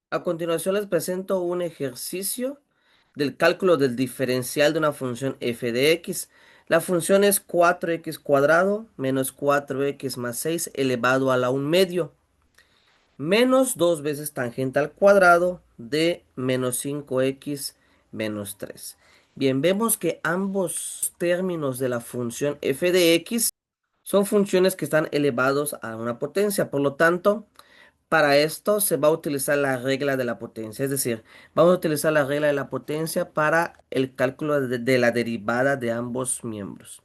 A continuación les presento un ejercicio del cálculo del diferencial de una función f de x. La función es 4x cuadrado menos 4x más 6 elevado a la 1 medio menos 2 veces tangente al cuadrado de menos 5x menos 3. Bien, vemos que ambos términos de la función f de x son funciones que están elevados a una potencia. Por lo tanto, para esto se va a utilizar la regla de la potencia, es decir, vamos a utilizar la regla de la potencia para el cálculo de la derivada de ambos miembros.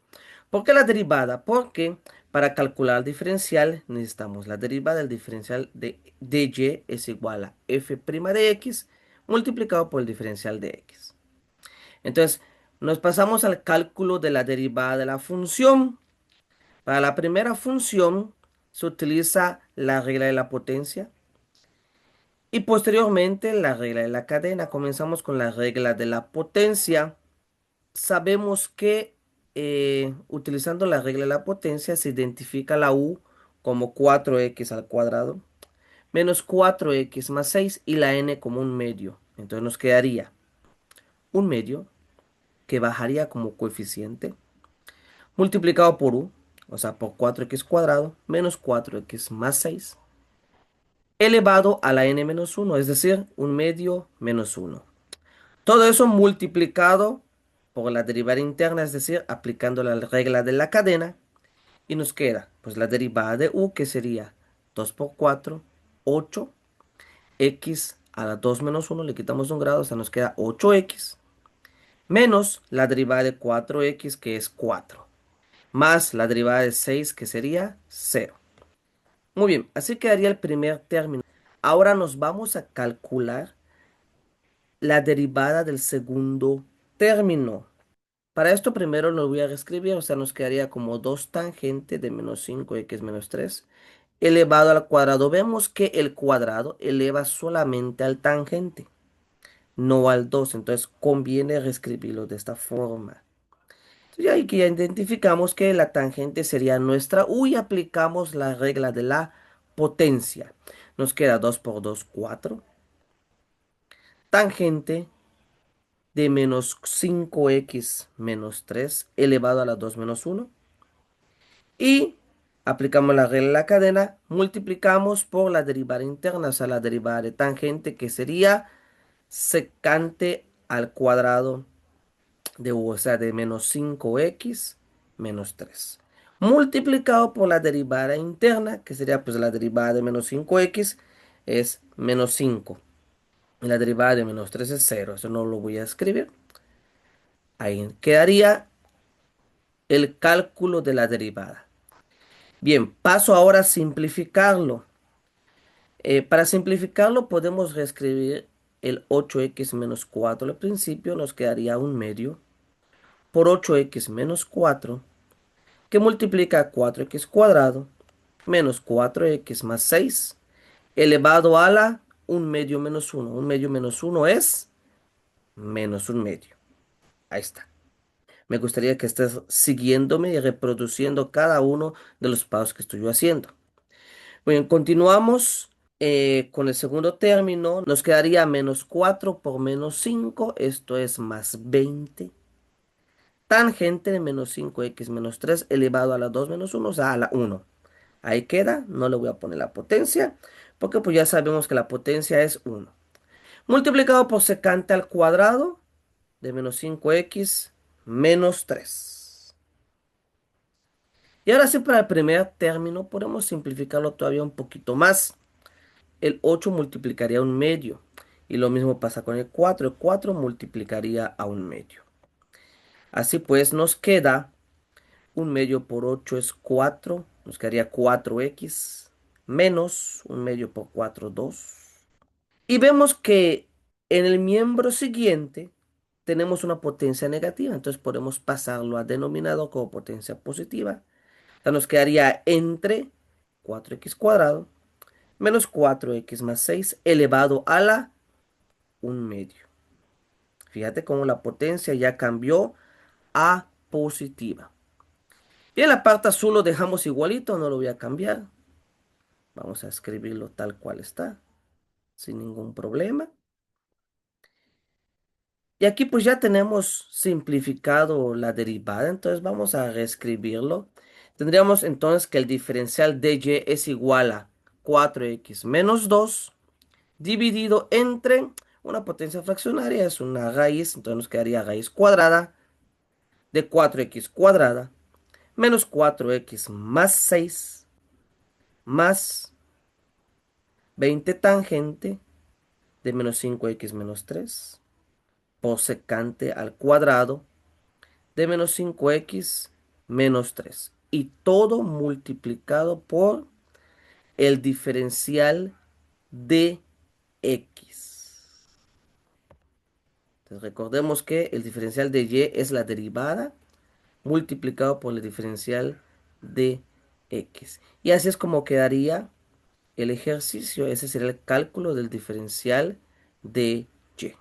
¿Por qué la derivada? Porque para calcular el diferencial necesitamos la derivada del diferencial de y es igual a f' de x multiplicado por el diferencial de x. Entonces, nos pasamos al cálculo de la derivada de la función. Para la primera función se utiliza la regla de la potencia. Y posteriormente la regla de la cadena. Comenzamos con la regla de la potencia. Sabemos que utilizando la regla de la potencia se identifica la u como 4x al cuadrado menos 4x más 6 y la n como un medio. Entonces nos quedaría un medio que bajaría como coeficiente multiplicado por u, o sea, por 4x cuadrado menos 4x más 6 elevado a la n menos 1, es decir, un medio menos 1. Todo eso multiplicado por la derivada interna, es decir, aplicando la regla de la cadena, y nos queda pues la derivada de u, que sería 2 por 4, 8, x a la 2 menos 1, le quitamos un grado, o sea, nos queda 8x, menos la derivada de 4x, que es 4, más la derivada de 6, que sería 0. Muy bien, así quedaría el primer término. Ahora nos vamos a calcular la derivada del segundo término. Para esto primero lo voy a reescribir, o sea, nos quedaría como 2 tangente de menos 5x menos 3 elevado al cuadrado. Vemos que el cuadrado eleva solamente al tangente, no al 2, entonces conviene reescribirlo de esta forma. Entonces, ya aquí ya identificamos que la tangente sería nuestra u y aplicamos la regla de la potencia. Nos queda 2 por 2, 4. Tangente de menos 5x menos 3 elevado a la 2 menos 1. Y aplicamos la regla de la cadena, multiplicamos por la derivada interna, o sea, la derivada de tangente, que sería secante al cuadrado de u, o sea, de menos 5x menos 3. Multiplicado por la derivada interna, que sería pues la derivada de menos 5x, es menos 5. Y la derivada de menos 3 es 0. Eso no lo voy a escribir. Ahí quedaría el cálculo de la derivada. Bien, paso ahora a simplificarlo. Para simplificarlo podemos reescribir el 8x menos 4 al principio, nos quedaría un medio por 8x menos 4 que multiplica 4x cuadrado menos 4x más 6 elevado a la un medio menos 1. Un medio menos 1 es menos un medio. Ahí está. Me gustaría que estés siguiéndome y reproduciendo cada uno de los pasos que estoy yo haciendo. Bien, continuamos con el segundo término. Nos quedaría menos 4 por menos 5. Esto es más 20. Tangente de menos 5x menos 3 elevado a la 2 menos 1, o sea, a la 1. Ahí queda. No le voy a poner la potencia, porque pues ya sabemos que la potencia es 1. Multiplicado por secante al cuadrado de menos 5x menos 3. Y ahora sí, para el primer término podemos simplificarlo todavía un poquito más. El 8 multiplicaría a un medio. Y lo mismo pasa con el 4. El 4 multiplicaría a un medio. Así pues, nos queda un medio por 8 es 4. Nos quedaría 4x menos un medio por 4, 2. Y vemos que en el miembro siguiente tenemos una potencia negativa. Entonces podemos pasarlo a denominador como potencia positiva. O sea, nos quedaría entre 4x cuadrado menos 4x más 6 elevado a la un medio. Fíjate cómo la potencia ya cambió a positiva. Y en la parte azul lo dejamos igualito, no lo voy a cambiar. Vamos a escribirlo tal cual está. sin ningún problema. Y aquí pues ya tenemos simplificado la derivada, entonces vamos a reescribirlo. Tendríamos entonces que el diferencial de y es igual a 4x menos 2 dividido entre una potencia fraccionaria, es una raíz, entonces nos quedaría raíz cuadrada de 4x cuadrada menos 4x más 6 más 20 tangente de menos 5x menos 3 posecante al cuadrado de menos 5x menos 3 y todo multiplicado por el diferencial de x. Entonces recordemos que el diferencial de y es la derivada multiplicado por el diferencial de x. Y así es como quedaría el ejercicio. Ese sería el cálculo del diferencial de y.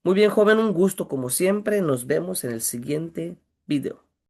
Muy bien, joven, un gusto como siempre. Nos vemos en el siguiente video.